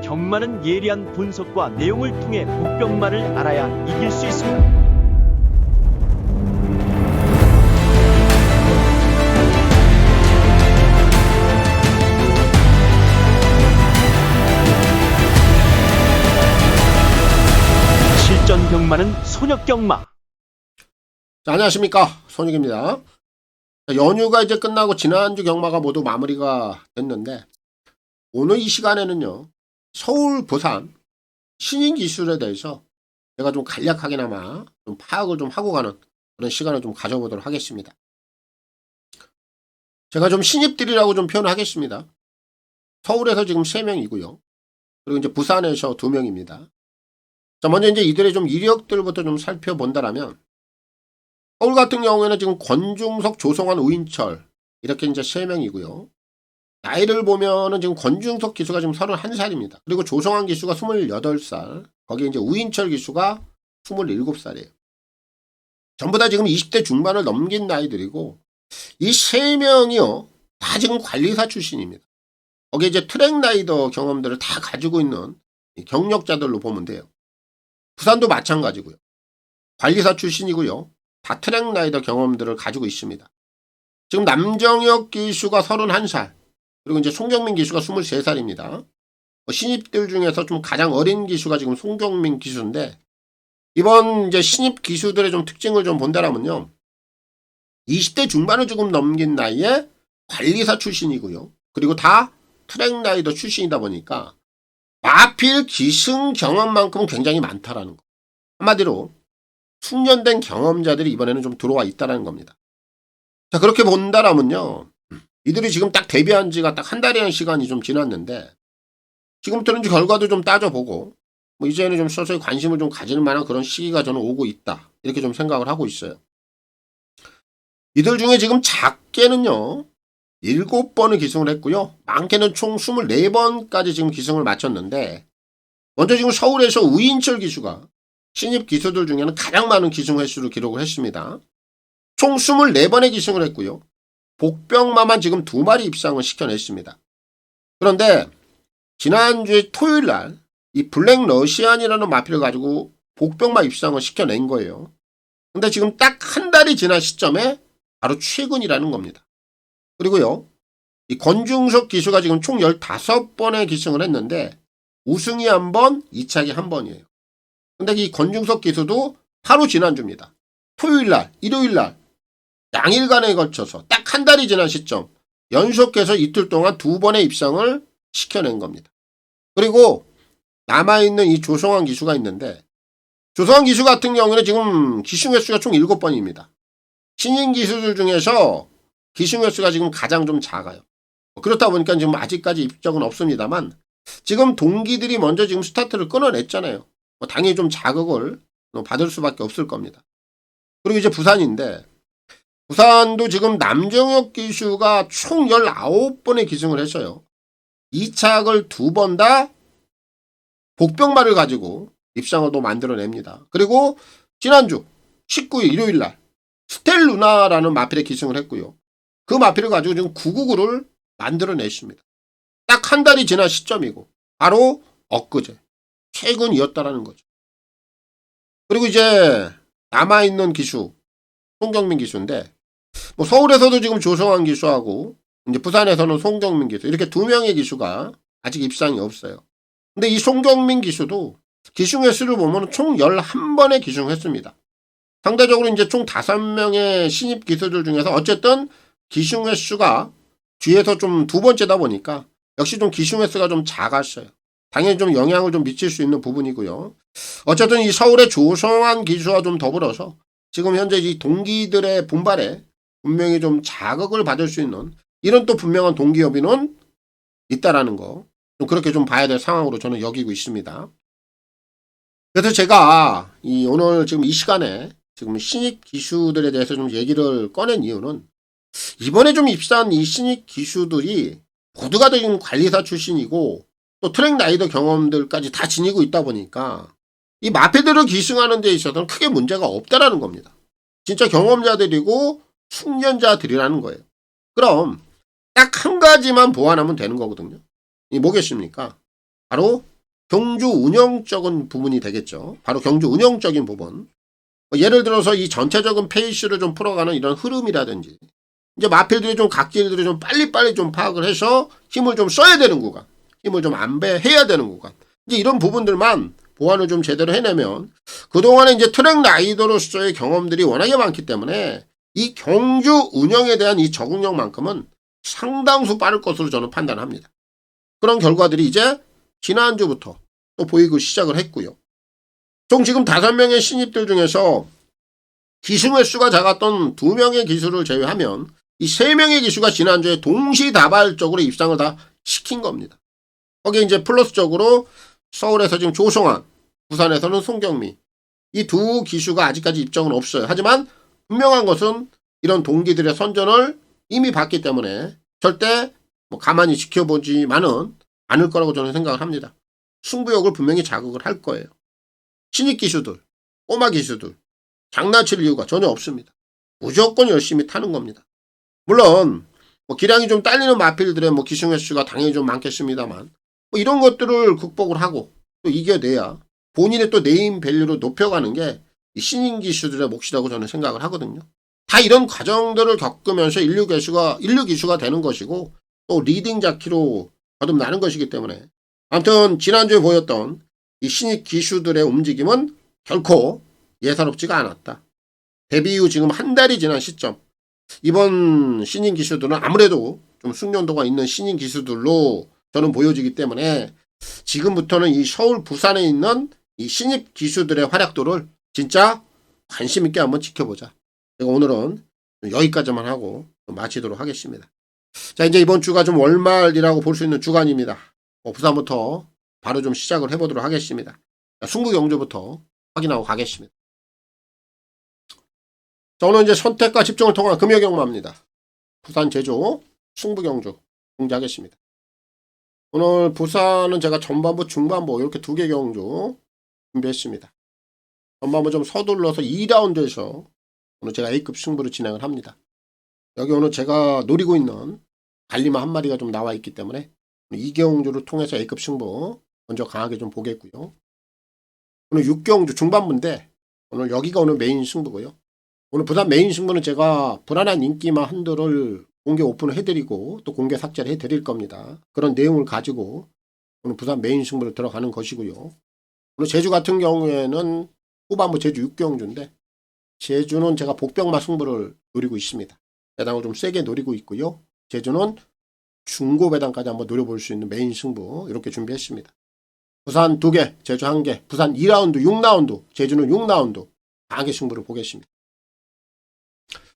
경마는 예리한 분석과 내용을 통해 복병마를 알아야 이길 수 있습니다. 실전 경마는 손역 경마. 자, 안녕하십니까, 손익입니다. 연휴가 이제 끝나고 지난주 경마가 모두 마무리가 됐는데, 오늘 이 시간에는요, 서울, 부산 신인 기술에 대해서 제가 좀 간략하게나마 좀 파악을 좀 하고 가는 그런 시간을 좀 가져보도록 하겠습니다. 제가 좀 신입들이라고 좀 표현하겠습니다. 서울에서 지금 3명이고요. 그리고 이제 부산에서 2명입니다. 자, 먼저 이제 이들의 좀 이력들부터 좀 살펴본다라면, 서울 같은 경우에는 지금 권중석, 조성환, 우인철 이렇게 이제 3명이고요. 나이를 보면은 지금 권중석 기수가 지금 31살입니다. 그리고 조성환 기수가 28살, 거기에 이제 우인철 기수가 27살이에요. 전부 다 지금 20대 중반을 넘긴 나이들이고, 이 3명이요, 다 지금 관리사 출신입니다. 거기에 이제 트랙라이더 경험들을 다 가지고 있는 경력자들로 보면 돼요. 부산도 마찬가지고요. 관리사 출신이고요. 다 트랙라이더 경험들을 가지고 있습니다. 지금 남정혁 기수가 31살, 그리고 이제 송경민 기수가 23살입니다. 신입들 중에서 좀 가장 어린 기수가 지금 송경민 기수인데, 이번 이제 신입 기수들의 좀 특징을 좀 본다라면요, 20대 중반을 조금 넘긴 나이에 관리사 출신이고요. 그리고 다 트랙라이더 출신이다 보니까 마필 기승 경험만큼은 굉장히 많다라는 거. 한마디로 숙련된 경험자들이 이번에는 좀 들어와 있다는 겁니다. 자, 그렇게 본다라면요, 이들이 지금 딱 데뷔한 지가 딱 한 달이라는 시간이 좀 지났는데, 지금부터는 이제 결과도 좀 따져보고, 뭐 이제는 좀 서서히 관심을 좀 가질 만한 그런 시기가 저는 오고 있다, 이렇게 좀 생각을 하고 있어요. 이들 중에 지금 작게는요, 7번을 기승을 했고요. 많게는 총 24번까지 지금 기승을 마쳤는데, 먼저 지금 서울에서 우인철 기수가 신입 기수들 중에는 가장 많은 기승 횟수를 기록을 했습니다. 총 24번의 기승을 했고요. 복병마만 지금 2마리 입상을 시켜냈습니다. 그런데 지난주에 토요일날 이 블랙 러시안이라는 마필을 가지고 복병마 입상을 시켜낸 거예요. 근데 지금 딱 한 달이 지난 시점에 바로 최근이라는 겁니다. 그리고요, 이 권중석 기수가 지금 총 15번의 기승을 했는데, 우승이 1번, 2착이 1번이에요. 근데 이 권중석 기수도 바로 지난주입니다. 토요일날, 일요일날 양일간에 걸쳐서 딱 한 달이 지난 시점 연속해서 이틀 동안 2번의 입상을 시켜낸 겁니다. 그리고 남아있는 이 조성환 기수가 있는데, 조성환 기수 같은 경우는 지금 기승 횟수가 총 7번입니다. 신인 기수들 중에서 기승 횟수가 지금 가장 좀 작아요. 그렇다 보니까 지금 아직까지 입적은 없습니다만, 지금 동기들이 먼저 지금 스타트를 끊어냈잖아요. 당연히 좀 자극을 받을 수밖에 없을 겁니다. 그리고 이제 부산인데, 부산도 지금 남정혁 기수가 총 19번의 기승을 했어요. 2착을 2번 다 복병마를 가지고 입상을 또 만들어냅니다. 그리고 지난주 19일 일요일날 스텔루나라는 마필의 기승을 했고요. 그 마필을 가지고 지금 999를 만들어냈습니다. 딱 한 달이 지난 시점이고, 바로 엊그제 최근이었다라는 거죠. 그리고 이제 남아있는 기수 송경민 기수인데, 뭐 서울에서도 지금 조성환 기수하고 이제 부산에서는 송경민 기수, 이렇게 2명의 기수가 아직 입상이 없어요. 근데 이 송경민 기수도 기승 횟수를 보면 총 11번의 기승을 했습니다. 상대적으로 이제 총 5명의 신입 기수들 중에서 어쨌든 기승 횟수가 뒤에서 좀 2번째다 보니까 역시 좀 기승 횟수가 좀 작았어요. 당연히 좀 영향을 좀 미칠 수 있는 부분이고요. 어쨌든 이 서울의 조성환 기수와 좀 더불어서 지금 현재 이 동기들의 분발에 분명히 좀 자극을 받을 수 있는 이런 또 분명한 동기협의는 있다라는 거, 좀 그렇게 좀 봐야 될 상황으로 저는 여기고 있습니다. 그래서 제가 오늘 지금 이 시간에 지금 신입 기수들에 대해서 좀 얘기를 꺼낸 이유는, 이번에 좀 입사한 이 신입 기수들이 모두가 다 지금 관리사 출신이고 또 트랙 라이더 경험들까지 다 지니고 있다 보니까 이 마패들을 기승하는 데 있어서는 크게 문제가 없다라는 겁니다. 진짜 경험자들이고 숙련자들이라는 거예요. 그럼 딱 한 가지만 보완하면 되는 거거든요. 이 뭐겠습니까? 바로 경주 운영적인 부분이 되겠죠. 바로 경주 운영적인 부분. 예를 들어서 이 전체적인 페이스를 좀 풀어가는 이런 흐름이라든지, 이제 마필들이 좀 각질들이 좀 빨리빨리 좀 파악을 해서 힘을 좀 써야 되는 구간, 힘을 좀 안배해야 되는 구간, 이제 이런 부분들만 보완을 좀 제대로 해내면, 그동안에 이제 트랙 라이더로서의 경험들이 워낙에 많기 때문에 이 경주 운영에 대한 이 적응력만큼은 상당수 빠를 것으로 저는 판단합니다. 그런 결과들이 이제 지난주부터 또 보이고 시작을 했고요. 총 지금 5명의 신입들 중에서 기수 횟수가 작았던 2명의 기수를 제외하면 이 3명의 기수가 지난주에 동시다발적으로 입상을 다 시킨 겁니다. 거기에 이제 플러스적으로 서울에서 지금 조성환, 부산에서는 송경미, 이 두 기수가 아직까지 입장은 없어요. 하지만 분명한 것은 이런 동기들의 선전을 이미 봤기 때문에 절대 뭐 가만히 지켜보지만은 않을 거라고 저는 생각을 합니다. 승부욕을 분명히 자극을 할 거예요. 신입 기수들, 꼬마 기수들 장난칠 이유가 전혀 없습니다. 무조건 열심히 타는 겁니다. 물론 뭐 기량이 좀 딸리는 마필들의 뭐 기승 횟수가 당연히 좀 많겠습니다만, 뭐 이런 것들을 극복을 하고 또 이겨내야 본인의 또 네임 밸류를 높여가는 게 이 신인 기수들의 몫이라고 저는 생각을 하거든요. 다 이런 과정들을 겪으면서 인류 기수가 되는 것이고, 또 리딩 자키로 거듭나는 것이기 때문에, 아무튼 지난주에 보였던 이 신입 기수들의 움직임은 결코 예사롭지가 않았다. 데뷔 이후 지금 한 달이 지난 시점, 이번 신인 기수들은 아무래도 좀 숙련도가 있는 신인 기수들로 저는 보여지기 때문에, 지금부터는 이 서울, 부산에 있는 이 신입 기수들의 활약도를 진짜 관심 있게 한번 지켜보자. 제가 오늘은 여기까지만 하고 마치도록 하겠습니다. 자, 이제 이번 주가 좀 월말이라고 볼 수 있는 주간입니다. 부산부터 바로 좀 시작을 해보도록 하겠습니다. 승부 경주부터 확인하고 가겠습니다. 자, 오늘 이제 선택과 집중을 통한 금요 경마입니다. 부산, 제주, 승부 경주 공개하겠습니다. 오늘 부산은 제가 전반부, 중반부 이렇게 2개 경주 준비했습니다. 전반부 좀 서둘러서 2라운드에서 오늘 제가 A급 승부를 진행을 합니다. 여기 오늘 제가 노리고 있는 갈리마 한 마리가 좀 나와 있기 때문에 이 경주를 통해서 A급 승부 먼저 강하게 좀 보겠고요. 오늘 6경주 중반부인데 오늘 여기가 오늘 메인 승부고요. 오늘 부산 메인 승부는 제가 불안한 인기마 한도를 공개 오픈을 해드리고 또 공개 삭제를 해드릴 겁니다. 그런 내용을 가지고 오늘 부산 메인 승부를 들어가는 것이고요. 오늘 제주 같은 경우에는 후반부 제주 6경주인데 제주는 제가 복병마 승부를 노리고 있습니다. 배당을 좀 세게 노리고 있고요. 제주는 중고 배당까지 한번 노려볼 수 있는 메인 승부 이렇게 준비했습니다. 부산 2개, 제주 1개, 부산 2라운드, 6라운드, 제주는 6라운드 강하게 승부를 보겠습니다.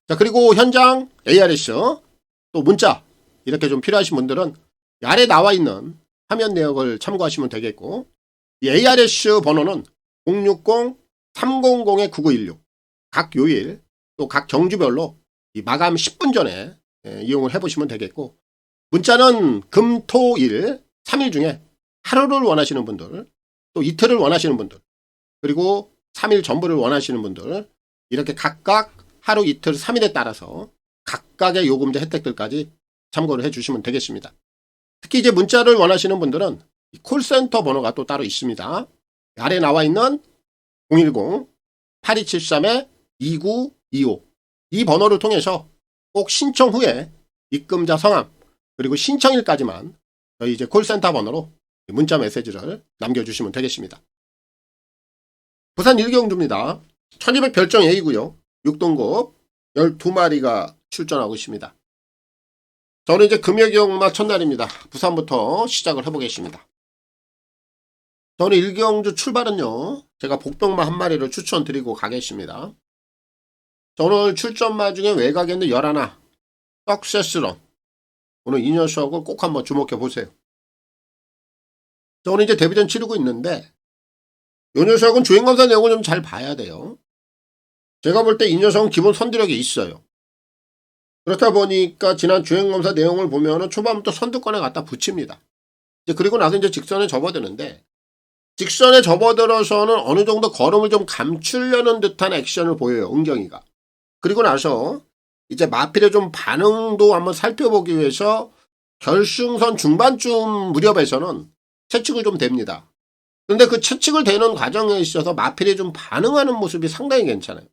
자, 그리고 현장 ARS 또 문자 이렇게 좀 필요하신 분들은 아래 나와 있는 화면 내역을 참고하시면 되겠고, 이 ARS 번호는 060-300-9916 각 요일 또 각 경주별로 이 마감 10분 전에 이용을 해보시면 되겠고, 문자는 금, 토, 일 3일 중에 하루를 원하시는 분들, 또 이틀을 원하시는 분들, 그리고 3일 전부를 원하시는 분들 이렇게 각각 하루, 이틀, 3일에 따라서 각각의 요금제 혜택들까지 참고를 해주시면 되겠습니다. 특히 이제 문자를 원하시는 분들은 콜센터 번호가 또 따로 있습니다. 아래 나와 있는 010-8273-2925 이 번호를 통해서 꼭 신청 후에 입금자 성함 그리고 신청일까지만 저희 이제 콜센터 번호로 문자 메시지를 남겨주시면 되겠습니다. 부산 1경주입니다. 1200 별정 A고요. 6등급 12마리가 출전하고 있습니다. 저는 이제 금요경마 첫날입니다. 부산부터 시작을 해보겠습니다. 저는 1경주 출발은요, 제가 복병마 한 마리를 추천드리고 가겠습니다. 오늘 출전마 중에 외곽에 있는 11, 석세스런. 오늘 이 녀석을 꼭 한번 주목해 보세요. 저는 이제 데뷔전 치르고 있는데, 이 녀석은 주행검사 내용을 좀 잘 봐야 돼요. 제가 볼 때 이 녀석은 기본 선두력이 있어요. 그렇다 보니까 지난 주행검사 내용을 보면은 초반부터 선두권에 갖다 붙입니다. 이제 그리고 나서 이제 직선에 접어드는데, 직선에 접어들어서는 어느 정도 걸음을 좀 감추려는 듯한 액션을 보여요, 은경이가. 그리고 나서 이제 마필의 좀 반응도 한번 살펴보기 위해서 결승선 중반쯤 무렵에서는 채찍을 좀 댑니다. 그런데 그 채찍을 대는 과정에 있어서 마필이 좀 반응하는 모습이 상당히 괜찮아요.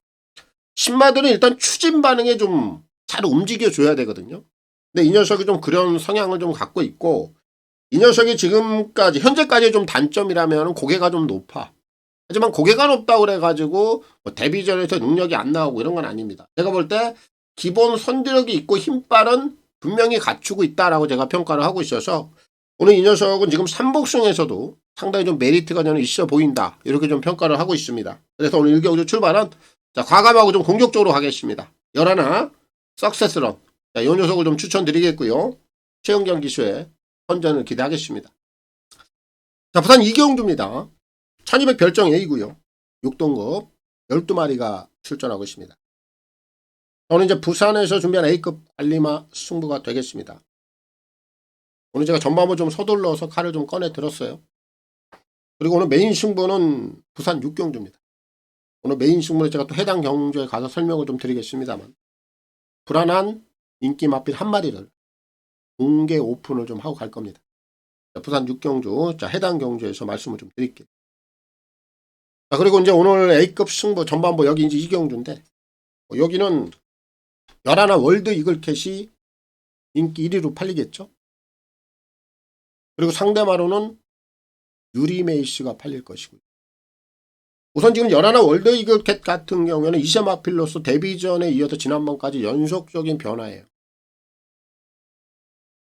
신마들은 일단 추진 반응에 좀 잘 움직여줘야 되거든요. 근데 이 녀석이 좀 그런 성향을 좀 갖고 있고, 이 녀석이 지금까지 현재까지 좀 단점이라면 고개가 좀 높아. 하지만 고개가 높다고 그래가지고 뭐 데뷔전에서 능력이 안 나오고 이런 건 아닙니다. 제가 볼 때 기본 선두력이 있고 힘빨은 분명히 갖추고 있다라고 제가 평가를 하고 있어서, 오늘 이 녀석은 지금 삼복승에서도 상당히 좀 메리트가 저는 있어 보인다, 이렇게 좀 평가를 하고 있습니다. 그래서 오늘 1경주 출발은 자, 과감하고 좀 공격적으로 가겠습니다. 11 석세스런, 자, 이 녀석을 좀 추천드리겠고요. 최영경 기수의 선전을 기대하겠습니다. 자, 부산 이경주입니다. 1200 별정 A고요. 6등급 12마리가 출전하고 있습니다. 오늘 이제 부산에서 준비한 A급 관리마 승부가 되겠습니다. 오늘 제가 전반부 좀 서둘러서 칼을 좀 꺼내 들었어요. 그리고 오늘 메인 승부는 부산 6경주입니다. 오늘 메인 승부는 제가 또 해당 경주에 가서 설명을 좀 드리겠습니다만, 불안한 인기 마필 한 마리를 공개 오픈을 좀 하고 갈 겁니다. 자, 부산 6경주, 자, 해당 경주에서 말씀을 좀 드릴게요. 자, 그리고 이제 오늘 A급 승부 전반부 여기 이제 2경주인데, 여기는 11 월드 이글캣이 인기 1위로 팔리겠죠. 그리고 상대마로는 유리메이스가 팔릴 것이고요. 우선 지금 11 월드 이글캣 같은 경우에는 이세마필로서 데뷔전에 이어서 지난번까지 연속적인 변화예요.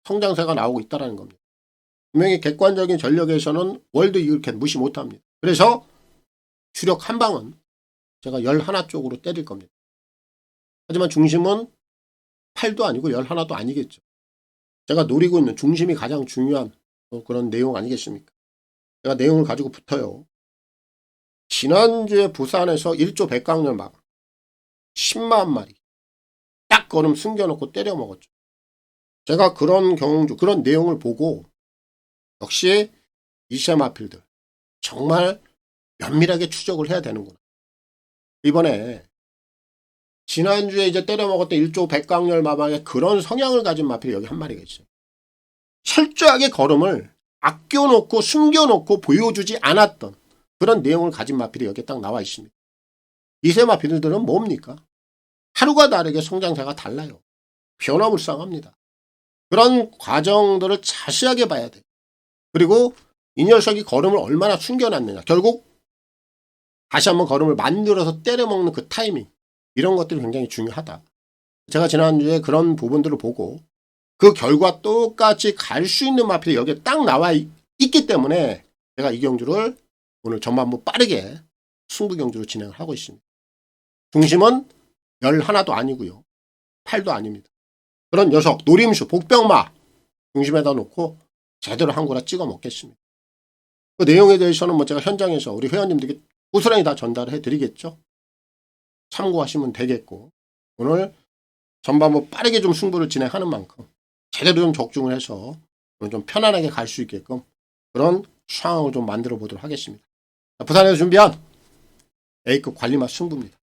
성장세가 나오고 있다는 겁니다. 분명히 객관적인 전력에서는 월드 이글캣 무시 못합니다. 그래서 주력 한 방은 제가 11 쪽으로 때릴 겁니다. 하지만 중심은 8도 아니고 11도 아니겠죠. 제가 노리고 있는 중심이 가장 중요한 그런 내용 아니겠습니까? 제가 내용을 가지고 붙어요. 지난주에 부산에서 1조 100강렬 막 10만 마리 딱 걸음 숨겨놓고 때려 먹었죠. 제가 그런 경주, 그런 내용을 보고 역시 이세마필들 정말 면밀하게 추적을 해야 되는구나. 이번에 지난주에 이제 때려 먹었던 1조 100강렬 마방에 그런 성향을 가진 마필이 여기 한 마리가 있어요. 철저하게 걸음을 아껴놓고 숨겨놓고 보여주지 않았던 그런 내용을 가진 마필이 여기에 딱 나와 있습니다. 이세 마필들은 뭡니까? 하루가 다르게 성장세가 달라요. 변화무쌍합니다. 그런 과정들을 자세하게 봐야 돼요. 그리고 이 녀석이 걸음을 얼마나 숨겨놨느냐. 결국 다시 한번 걸음을 만들어서 때려먹는 그 타이밍, 이런 것들이 굉장히 중요하다. 제가 지난주에 그런 부분들을 보고 그 결과 똑같이 갈 수 있는 마필이 여기에 딱 나와 있기 때문에 제가 이 경주를 오늘 전반부 빠르게 승부 경주로 진행을 하고 있습니다. 중심은 11도 아니고요. 8도 아닙니다. 그런 녀석, 노림수, 복병마 중심에다 놓고 제대로 한 거라 찍어 먹겠습니다. 그 내용에 대해서는 뭐 제가 현장에서 우리 회원님들께 고스란히 다 전달을 해드리겠죠. 참고하시면 되겠고, 오늘 전반부 빠르게 좀 승부를 진행하는 만큼 제대로 좀 적중을 해서 좀 편안하게 갈 수 있게끔 그런 상황을 좀 만들어 보도록 하겠습니다. 자, 부산에서 준비한 A급 관리마 승부입니다.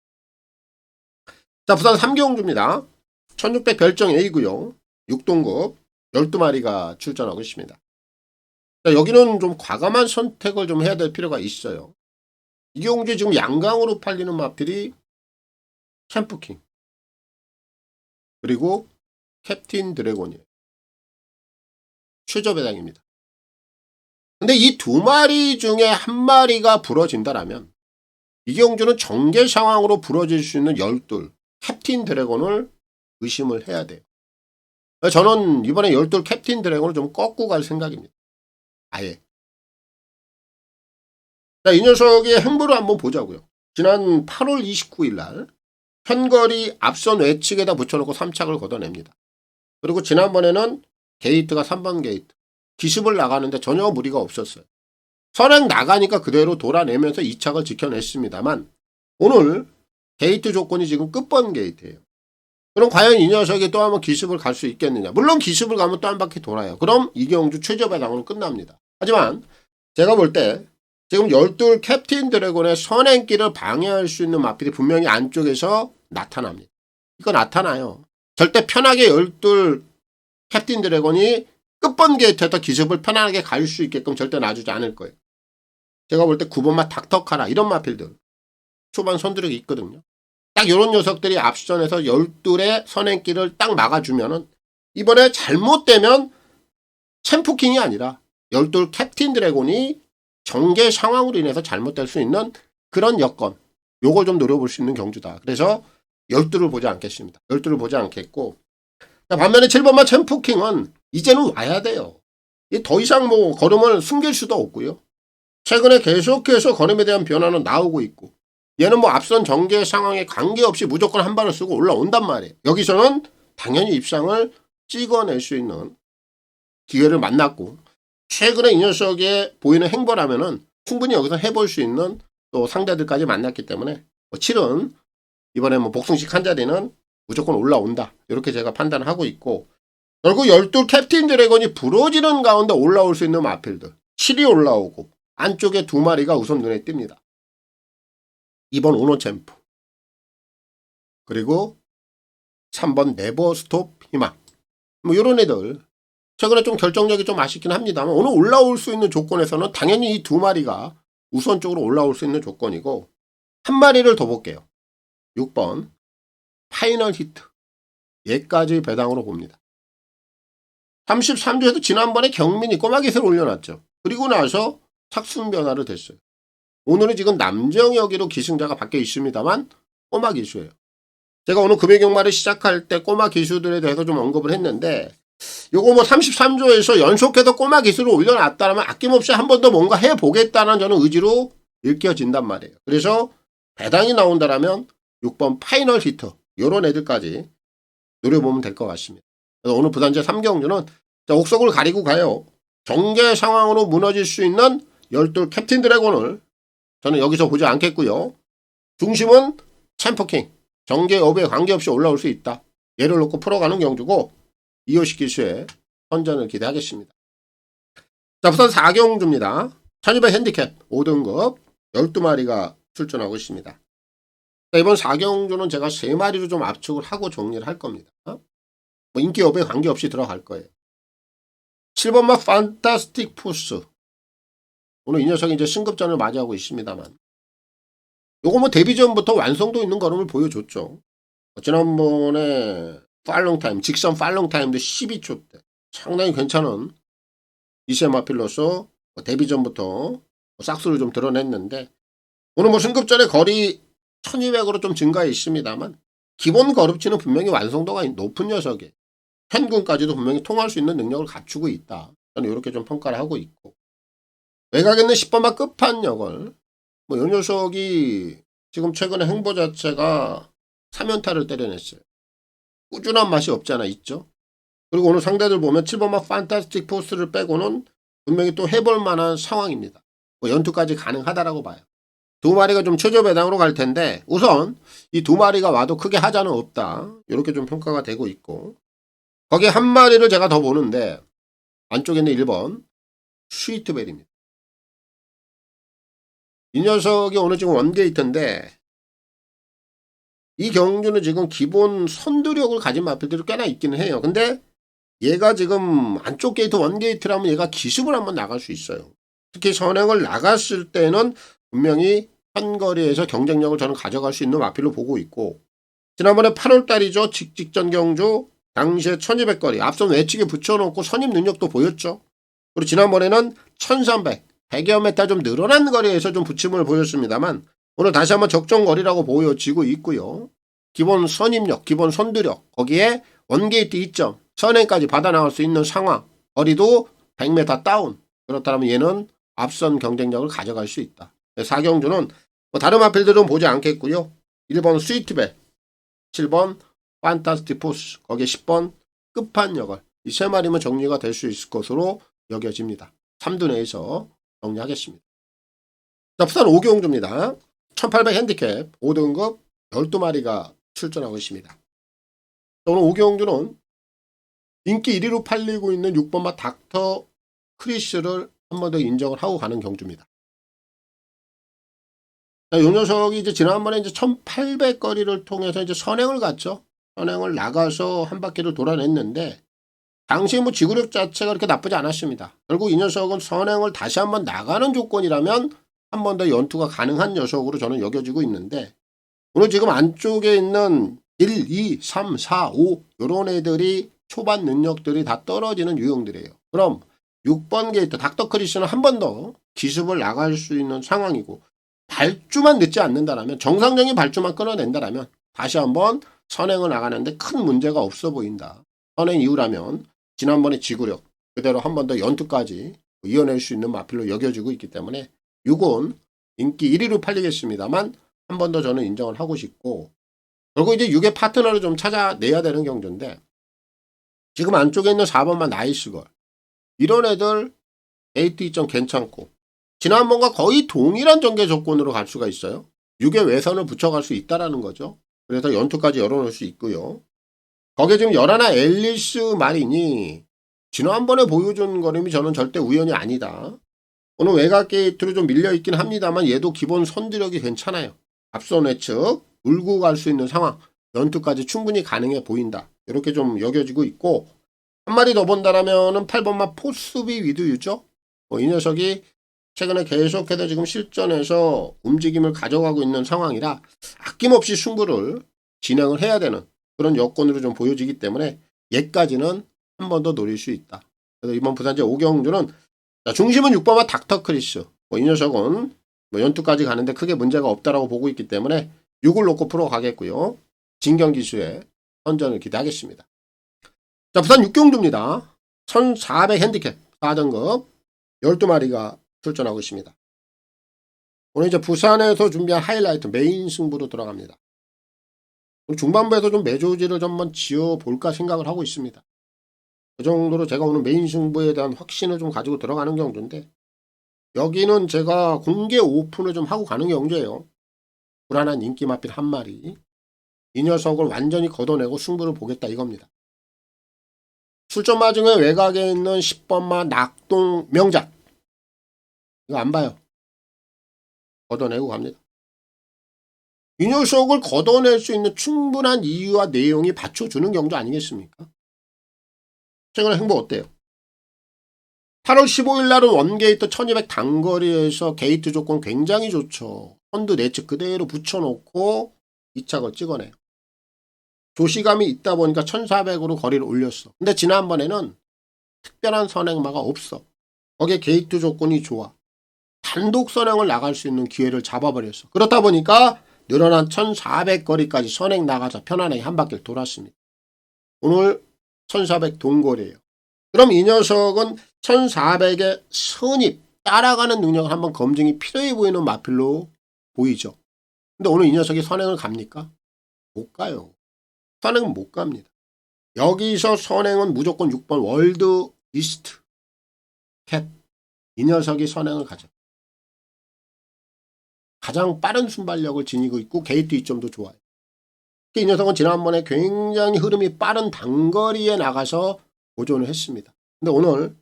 자, 부산 3경주입니다. 1600 별정 A고요. 6등급 12마리가 출전하고 있습니다. 자, 여기는 좀 과감한 선택을 좀 해야 될 필요가 있어요. 이 경주에 지금 양강으로 팔리는 마필이 캠프킹 그리고 캡틴 드래곤이에요. 최저배당입니다. 근데 이 두 마리 중에 한 마리가 부러진다라면 이 경주는 전개 상황으로 부러질 수 있는 12 캡틴 드래곤을 의심을 해야 돼요. 저는 이번에 12 캡틴 드래곤을 좀 꺾고 갈 생각입니다. 아예. 자, 이 녀석의 행보를 한번 보자고요. 지난 8월 29일 날 편거리 앞선 외측에다 붙여놓고 3착을 걷어냅니다. 그리고 지난번에는 게이트가 3번 게이트. 기습을 나가는데 전혀 무리가 없었어요. 선행 나가니까 그대로 돌아내면서 2착을 지켜냈습니다만 오늘 게이트 조건이 지금 끝번 게이트예요. 그럼 과연 이 녀석이 또 한번 기습을 갈 수 있겠느냐. 물론 기습을 가면 또 한 바퀴 돌아요. 그럼 이경주 최저배당으로 끝납니다. 하지만 제가 볼 때 지금 12 캡틴 드래곤의 선행길을 방해할 수 있는 마필이 분명히 안쪽에서 나타납니다. 이거 나타나요. 절대 편하게 12 캡틴 드래곤이 끝번 게이트에서 기습을 편안하게 갈 수 있게끔 절대 놔주지 않을 거예요. 제가 볼 때 9번마 닥터카라 이런 마필들 초반 선두력이 있거든요. 딱 이런 녀석들이 앞선에서 12의 선행길을 딱 막아주면은 이번에 잘못되면 챔프킹이 아니라 12 캡틴 드래곤이 전개 상황으로 인해서 잘못될 수 있는 그런 여건, 요걸 좀 노려볼 수 있는 경주다. 그래서 12를 보지 않겠습니다. 12를 보지 않겠고, 반면에 7번마 챔프킹은 이제는 와야 돼요. 더 이상 뭐 걸음을 숨길 수도 없고요. 최근에 계속해서 걸음에 대한 변화는 나오고 있고, 얘는 뭐 앞선 전개 상황에 관계없이 무조건 한 발을 쓰고 올라온단 말이에요. 여기서는 당연히 입상을 찍어낼 수 있는 기회를 만났고, 최근에 이 녀석의 보이는 행보라면은 충분히 여기서 해볼 수 있는 또 상대들까지 만났기 때문에 7은 이번에 뭐 복승식 한 자리는 무조건 올라온다. 이렇게 제가 판단을 하고 있고, 결국 12 캡틴 드래곤이 부러지는 가운데 올라올 수 있는 마필들 7이 올라오고 안쪽에 2마리가 우선 눈에 띕니다. 2번 오노 챔프, 그리고 3번 네버 스톱 희망, 뭐 이런 애들 최근에 좀 결정력이 좀 아쉽긴 합니다만 오늘 올라올 수 있는 조건에서는 당연히 이 2마리가 우선적으로 올라올 수 있는 조건이고, 한 마리를 더 볼게요. 6번 파이널 히트, 얘까지 배당으로 봅니다. 33조에도 지난번에 경민이 꼬마기세를 올려놨죠. 그리고 나서 착순 변화를 됐어요. 오늘은 지금 남정혁이로 기승자가 바뀌어 있습니다만 꼬마 기수예요. 제가 오늘 금요경마를 시작할 때 꼬마 기수들에 대해서 좀 언급을 했는데, 요거 뭐 33조에서 연속해서 꼬마 기수를 올려놨다면 아낌없이 한 번 더 뭔가 해보겠다는 저는 의지로 일깨워진단 말이에요. 그래서 배당이 나온다라면 6번 파이널 히터 요런 애들까지 노려보면 될 것 같습니다. 그래서 오늘 부산제 3경주는 옥석을 가리고 가요. 경계 상황으로 무너질 수 있는 12 캡틴 드래곤을 저는 여기서 보지 않겠고요. 중심은 챔프킹, 정계 여부에 관계없이 올라올 수 있다. 얘를 놓고 풀어가는 경주고 이호식 기수의 선전을 기대하겠습니다. 자, 부산 4경주입니다. 1200 핸디캡 5등급 12마리가 출전하고 있습니다. 자, 이번 4경주는 제가 3마리로 좀 압축을 하고 정리를 할 겁니다. 뭐 인기 여부에 관계없이 들어갈 거예요. 7번마 판타스틱 포스, 오늘 이 녀석이 이제 승급전을 맞이하고 있습니다만 요거 뭐 데뷔전부터 완성도 있는 걸음을 보여줬죠. 지난번에 팔롱타임, 직선 팔롱타임도 12초 때 상당히 괜찮은 이세마필로서 데뷔전부터 싹수를 좀 드러냈는데, 오늘 뭐 승급전의 거리 1200으로 좀 증가해 있습니다만 기본 거듭치는 분명히 완성도가 높은 녀석이에요. 현군까지도 분명히 통할 수 있는 능력을 갖추고 있다. 저는 이렇게 좀 평가를 하고 있고, 외곽에 있는 10번마 끝판역을 뭐 이 녀석이 지금 최근에 행보 자체가 3연타를 때려냈어요. 꾸준한 맛이 없지 않아 있죠. 그리고 오늘 상대들 보면 7번마 판타스틱 포스를 빼고는 분명히 또 해볼 만한 상황입니다. 뭐 연투까지 가능하다라고 봐요. 2마리가 좀 최저 배당으로 갈 텐데 우선 이 2마리가 와도 크게 하자는 없다. 이렇게 좀 평가가 되고 있고, 거기에 한 마리를 제가 더 보는데 안쪽에 있는 1번 스위트벨입니다. 이 녀석이 오늘 지금 원게이트인데 이 경주는 지금 기본 선두력을 가진 마필들이 꽤나 있기는 해요. 근데 얘가 지금 안쪽 게이트 원게이트라면 얘가 기습을 한번 나갈 수 있어요. 특히 선행을 나갔을 때는 분명히 한거리에서 경쟁력을 저는 가져갈 수 있는 마필로 보고 있고, 지난번에 8월달이죠. 직전 경주 당시에 1200거리 앞선 외측에 붙여놓고 선임 능력도 보였죠. 그리고 지난번에는 1300, 100여 메타 좀 늘어난 거리에서 좀 부침을 보였습니다만 오늘 다시 한번 적정 거리라고 보여지고 있고요. 기본 선임력, 기본 선두력, 거기에 원게이트 2점, 선행까지 받아 나갈 수 있는 상황, 거리도 100m 다운. 그렇다면 얘는 앞선 경쟁력을 가져갈 수 있다. 4경주는 뭐 다른 마필들은 보지 않겠고요. 1번 스위트벨, 7번 판타스틱 포스, 거기에 10번 끝판역을 이 3마리면 정리가 될 수 있을 것으로 여겨집니다. 3두 내에서 정리하겠습니다. 자, 부산 5경주입니다. 1800 핸디캡 5등급 12마리가 출전하고 있습니다. 오늘 5경주는 인기 1위로 팔리고 있는 6번마 닥터 크리스를 한 번 더 인정을 하고 가는 경주입니다. 자, 이 녀석이 이제 지난번에 이제 1800거리를 통해서 이제 선행을 갔죠. 선행을 나가서 한 바퀴를 돌아냈는데 당시 뭐 지구력 자체가 그렇게 나쁘지 않았습니다. 결국 이 녀석은 선행을 다시 한번 나가는 조건이라면 한 번 더 연투가 가능한 녀석으로 저는 여겨지고 있는데 오늘 지금 안쪽에 있는 1, 2, 3, 4, 5 이런 애들이 초반 능력들이 다 떨어지는 유형들이에요. 그럼 6번 게이트 닥터크리스는 한 번 더 기습을 나갈 수 있는 상황이고 발주만 늦지 않는다라면 정상적인 발주만 끊어낸다라면 다시 한번 선행을 나가는데 큰 문제가 없어 보인다. 선행 이후라면 지난번에 지구력 그대로 한 번 더 연투까지 이어낼 수 있는 마필로 여겨지고 있기 때문에 6은 인기 1위로 팔리겠습니다만 한 번 더 저는 인정을 하고 싶고 그리고 이제 6의 파트너를 좀 찾아내야 되는 경주인데 지금 안쪽에 있는 4번만 나이스걸 이런 애들 에이트 2점 괜찮고 지난번과 거의 동일한 전개 조건으로 갈 수가 있어요. 6의 외선을 붙여갈 수 있다라는 거죠. 그래서 연투까지 열어놓을 수 있고요. 거기에 지금 11 앨리스 마린이 지난번에 보여준 거림이 저는 절대 우연이 아니다. 오늘 외곽 게이트로 좀 밀려있긴 합니다만 얘도 기본 선두력이 괜찮아요. 앞선 외측 울고 갈 수 있는 상황 연투까지 충분히 가능해 보인다. 이렇게 좀 여겨지고 있고 한 마리 더 본다라면은 8번만 포스비 위드유죠. 이 녀석이 최근에 계속해서 지금 실전에서 움직임을 가져가고 있는 상황이라 아낌없이 승부를 진행을 해야 되는 그런 여건으로 좀 보여지기 때문에 얘까지는 한 번 더 노릴 수 있다. 그래서 이번 부산제 5경주는 중심은 6번과 닥터크리스 이 녀석은 연투까지 가는데 크게 문제가 없다라고 보고 있기 때문에 6을 놓고 풀어 가겠고요. 진경기수의 선전을 기대하겠습니다. 자, 부산 6경주입니다. 1400 핸디캡 4등급 12마리가 출전하고 있습니다. 오늘 이제 부산에서 준비한 하이라이트 메인 승부로 들어갑니다. 중반부에서 좀 매조지를 좀 한번 지어볼까 생각을 하고 있습니다. 그 정도로 제가 오늘 메인 승부에 대한 확신을 좀 가지고 들어가는 경주인데 여기는 제가 공개 오픈을 좀 하고 가는 경주예요. 불안한 인기 마필 한 마리 이 녀석을 완전히 걷어내고 승부를 보겠다 이겁니다. 출전 마중에 외곽에 있는 10번마 낙동 명작 이거 안 봐요. 걷어내고 갑니다. 이 녀석을 걷어낼 수 있는 충분한 이유와 내용이 받쳐주는 경주 아니겠습니까? 최근에 행보 어때요? 8월 15일 날은 원게이트 1200 단거리에서 게이트 조건 굉장히 좋죠. 선두 내측 그대로 붙여놓고 2착을 찍어내요. 조시감이 있다 보니까 1400으로 거리를 올렸어. 근데 지난번에는 특별한 선행마가 없어. 거기에 게이트 조건이 좋아. 단독 선행을 나갈 수 있는 기회를 잡아버렸어. 그렇다 보니까 늘어난 1400거리까지 선행 나가서 편안하게 한 바퀴를 돌았습니다. 오늘 1400 동거리예요. 그럼 이 녀석은 1400의 선입 따라가는 능력을 한번 검증이 필요해 보이는 마필로 보이죠. 근데 오늘 이 녀석이 선행을 갑니까? 못 가요. 선행은 못 갑니다. 여기서 선행은 무조건 6번 월드 이스트 캣. 이 녀석이 선행을 가죠. 가장 빠른 순발력을 지니고 있고 게이트 2점도 좋아요. 이 녀석은 지난번에 굉장히 흐름이 빠른 단거리에 나가서 보존을 했습니다. 근데 오늘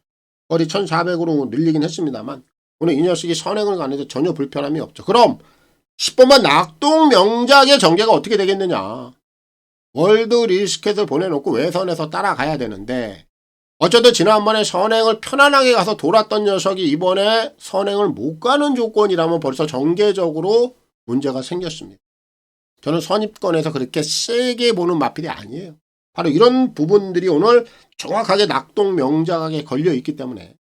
거리 1400으로 늘리긴 했습니다만 오늘 이 녀석이 선행을 가는데 전혀 불편함이 없죠. 그럼 10번만 낙동 명작의 전개가 어떻게 되겠느냐. 월드 리스켓을 보내놓고 외선에서 따라가야 되는데 어쨌든 지난번에 선행을 편안하게 가서 돌았던 녀석이 이번에 선행을 못 가는 조건이라면 벌써 전개적으로 문제가 생겼습니다. 저는 선입권에서 그렇게 세게 보는 마필이 아니에요. 바로 이런 부분들이 오늘 정확하게 낙동 명작에 걸려있기 때문에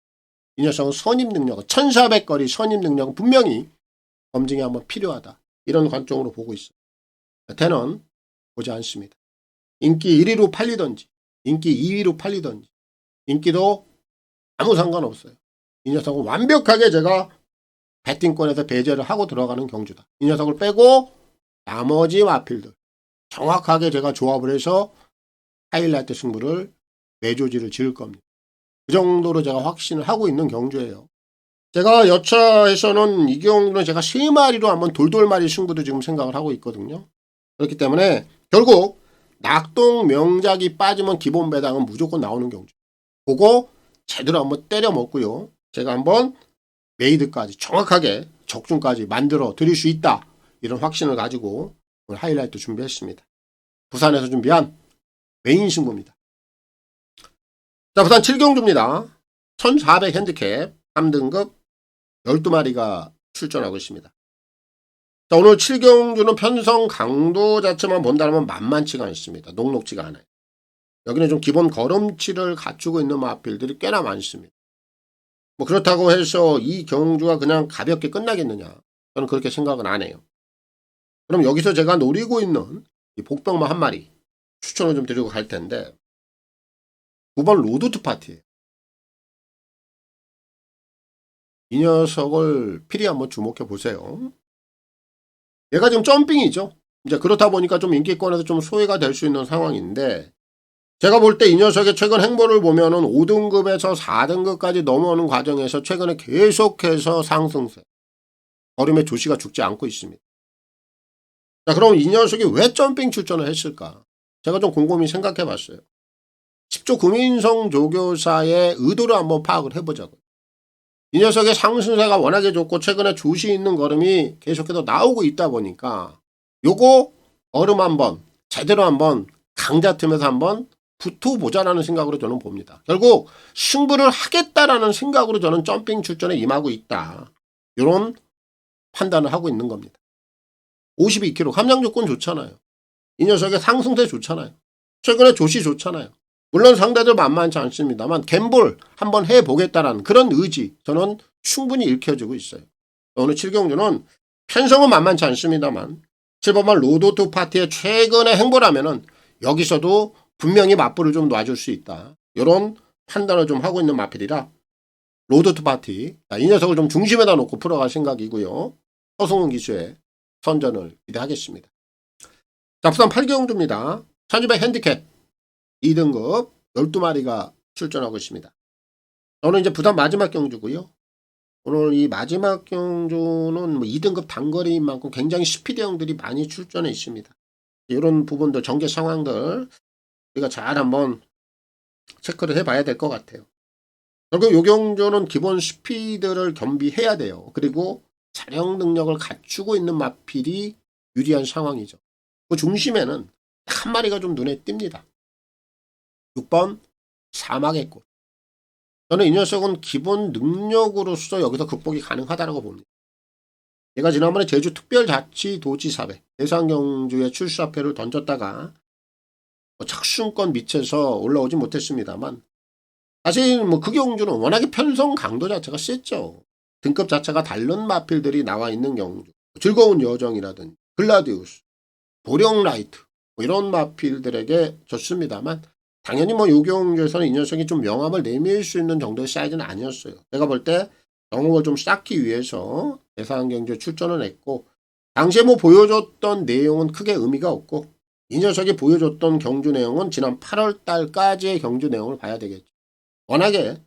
이 녀석은 선입 능력은 1400거리 선입 능력은 분명히 검증이 한번 필요하다. 이런 관점으로 보고 있어요. 여태는 보지 않습니다. 인기 1위로 팔리던지 인기 2위로 팔리던지 인기도 아무 상관없어요. 이 녀석은 완벽하게 제가 배팅권에서 배제를 하고 들어가는 경주다. 이 녀석을 빼고 나머지 마필들 정확하게 제가 조합을 해서 하이라이트 승부를 매조지를 지을 겁니다. 그 정도로 제가 확신을 하고 있는 경주예요. 제가 여차에서는 이 경주는 제가 3마리로 한번 돌돌마리 승부도 지금 생각을 하고 있거든요. 그렇기 때문에 결국 낙동 명작이 빠지면 기본 배당은 무조건 나오는 경주. 그거 제대로 한번 때려 먹고요. 제가 한번 메이드까지 정확하게 적중까지 만들어 드릴 수 있다. 이런 확신을 가지고 오늘 하이라이트 준비했습니다. 부산에서 준비한 메인 승부입니다. 자, 부산 7경주입니다. 1400 핸디캡 3등급 12마리가 출전하고 있습니다. 자, 오늘 7경주는 편성 강도 자체만 본다면 만만치가 않습니다. 녹록지가 않아요. 여기는 좀 기본 걸음치를 갖추고 있는 마필들이 꽤나 많습니다. 뭐 그렇다고 해서 이 경주가 그냥 가볍게 끝나겠느냐? 저는 그렇게 생각은 안 해요. 그럼 여기서 제가 노리고 있는 이 복병마 한 마리 추천을 좀 드리고 갈 텐데 9번 로드투 파티예요. 이 녀석을 필히 한번 주목해 보세요. 얘가 지금 점핑이죠. 이제 그렇다 보니까 좀 인기권에서 좀 소외가 될 수 있는 상황인데 제가 볼 때 이 녀석의 최근 행보를 보면은 5등급에서 4등급까지 넘어오는 과정에서 최근에 계속해서 상승세. 걸음의 조시가 죽지 않고 있습니다. 자, 그럼 이 녀석이 왜 점핑 출전을 했을까? 제가 좀 곰곰이 생각해 봤어요. 10조 구민성 조교사의 의도를 한번 파악을 해보자고요. 이 녀석의 상승세가 워낙에 좋고 최근에 조시 있는 걸음이 계속해서 나오고 있다 보니까 요거 걸음 한번 제대로 한번 강자 틈에서 한번 붙어보자라는 생각으로 저는 봅니다. 결국 승부를 하겠다라는 생각으로 저는 점핑 출전에 임하고 있다. 이런 판단을 하고 있는 겁니다. 52kg 감량 조건 좋잖아요. 이 녀석의 상승세 좋잖아요. 최근에 조시 좋잖아요. 물론 상대들 만만치 않습니다만 갬블 한번 해보겠다라는 그런 의지 저는 충분히 읽혀지고 있어요. 오늘 7경주는 편성은 만만치 않습니다만 7번만 로드투 파티의 최근의 행보라면은 여기서도 분명히 맞불을 좀 놔줄 수 있다. 이런 판단을 좀 하고 있는 마필이라 로드투 파티 이 녀석을 좀 중심에다 놓고 풀어갈 생각이고요. 서승훈 기수의 선전을 기대하겠습니다. 자, 부산 8경주입니다. 1200 핸디캡 2등급 12마리가 출전하고 있습니다. 오늘 이제 부산 마지막 경주고요. 오늘 이 마지막 경주는 뭐 2등급 단거리인 만큼 굉장히 스피드형들이 많이 출전해 있습니다. 이런 부분들 전개 상황들 우리가 잘 한번 체크를 해봐야 될 것 같아요. 결국 요 경주는 기본 스피드를 겸비해야 돼요. 그리고 자력 능력을 갖추고 있는 마필이 유리한 상황이죠. 그 중심에는 한 마리가 좀 눈에 띕니다. 6번 사막의 꽃. 저는 이 녀석은 기본 능력으로서 여기서 극복이 가능하다고 봅니다. 얘가 지난번에 제주특별자치도지사회 대상경주에 출사표를 던졌다가 착순권 밑에서 올라오지 못했습니다만 사실 뭐 그 경주는 워낙에 편성 강도 자체가 셌죠. 등급 자체가 다른 마필들이 나와 있는 경주, 즐거운 여정이라든지 글라디우스, 보령라이트 뭐 이런 마필들에게 졌습니다만 당연히 뭐 요 경주에서는 이 녀석이 좀 명함을 내밀 수 있는 정도의 사이즈는 아니었어요. 제가 볼 때 영웅을 좀 쌓기 위해서 대상경주에 출전을 했고 당시에 뭐 보여줬던 내용은 크게 의미가 없고 이 녀석이 보여줬던 경주 내용은 지난 8월 달까지의 경주 내용을 봐야 되겠죠. 워낙에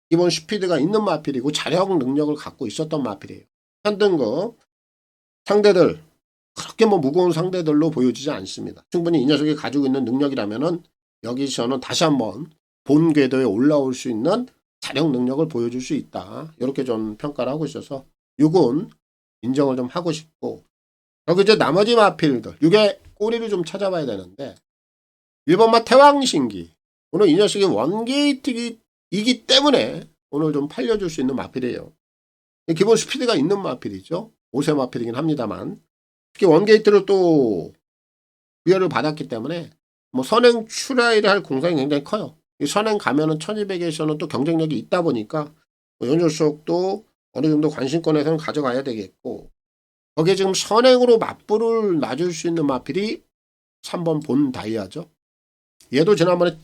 기본 스피드가 있는 마필이고 자력 능력을 갖고 있었던 마필이에요. 현등급 상대들 그렇게 뭐 무거운 상대들로 보여지지 않습니다. 충분히 이 녀석이 가지고 있는 능력이라면은 여기서는 다시 한번 본 궤도에 올라올 수 있는 자력 능력을 보여줄 수 있다. 이렇게 좀 평가를 하고 있어서 6은 인정을 좀 하고 싶고 그리고 이제 나머지 마필들 6의 꼬리를 좀 찾아봐야 되는데 1번마 태왕신기 오늘 이 녀석이 원게이트이기 때문에 오늘 좀 팔려줄 수 있는 마필이에요. 기본 스피드가 있는 마필이죠. 5세 마필이긴 합니다만 특히 원게이트를 또 부여를 받았기 때문에 뭐 선행 출하를 할 공산이 굉장히 커요. 이 선행 가면은 1200에서는 또 경쟁력이 있다 보니까 뭐 이 녀석도 어느 정도 관심권에서는 가져가야 되겠고 거기에 지금 선행으로 맞불을 놔줄 수 있는 마필이 3번 본 다이아죠. 얘도 지난번에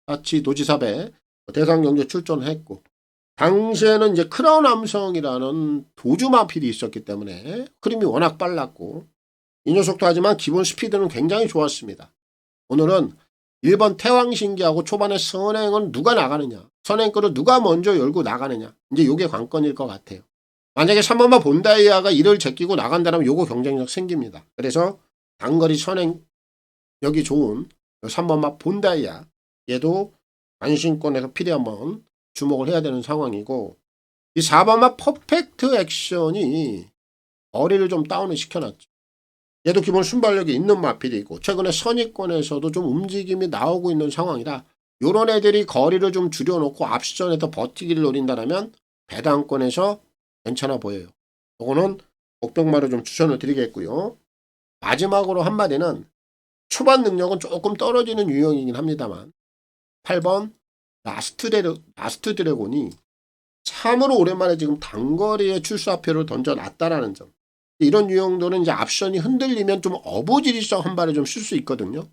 제주특별자치도지사회 대상경주 출전했고 당시에는 이제 크라운 함성이라는 도주 마필이 있었기 때문에 흐름이 워낙 빨랐고 이 녀석도 하지만 기본 스피드는 굉장히 좋았습니다. 오늘은 1번 태왕신기하고 초반에 선행은 누가 나가느냐 선행거를 누가 먼저 열고 나가느냐 이제 이게 관건일 것 같아요. 만약에 3번만 본다이아가 이를 제끼고 나간다면 요거 경쟁력 생깁니다. 그래서 단거리 선행력이 좋은 3번만 본다이아 얘도 관심권에서 필히 한번 주목을 해야 되는 상황이고 이 4번만 퍼펙트 액션이 거리를 좀 다운을 시켜놨죠. 얘도 기본 순발력이 있는 마필이고 최근에 선의권에서도 좀 움직임이 나오고 있는 상황이라 요런 애들이 거리를 좀 줄여놓고 앞시전에서 버티기를 노린다면 배당권에서 괜찮아 보여요. 요거는 복병마를 좀 추천을 드리겠고요. 마지막으로 한마디는 초반 능력은 조금 떨어지는 유형이긴 합니다만 8번 라스트 드래곤이 참으로 오랜만에 지금 단거리에 출사표를 던져놨다라는 점. 이런 유형들은 이제 앞선이 흔들리면 좀 어부지리성 한 발에 좀 쓸 수 있거든요.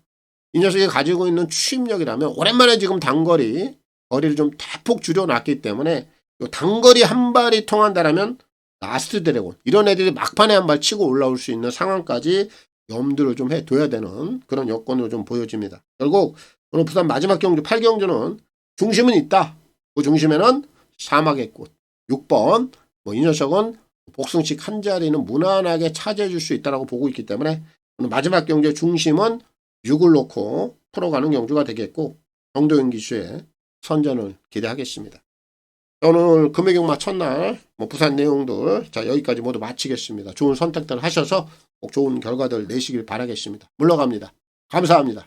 이 녀석이 가지고 있는 추임력이라면 오랜만에 지금 거리를 좀 대폭 줄여놨기 때문에 단거리 한 발이 통한다라면 라스트 드래곤 이런 애들이 막판에 한 발 치고 올라올 수 있는 상황까지 염두를 좀 해둬야 되는 그런 여건으로 좀 보여집니다. 결국 오늘 부산 마지막 경주 8경주는 중심은 있다. 그 중심에는 사막의 꽃 6번 이 녀석은 복승식 한 자리는 무난하게 차지해 줄 수 있다고 보고 있기 때문에 오늘 마지막 경주의 중심은 6을 놓고 풀어가는 경주가 되겠고 정도영 기수의 선전을 기대하겠습니다. 오늘 금요경마 첫날 부산 내용들 여기까지 모두 마치겠습니다. 좋은 선택들 하셔서 꼭 좋은 결과들 내시길 바라겠습니다. 물러갑니다. 감사합니다.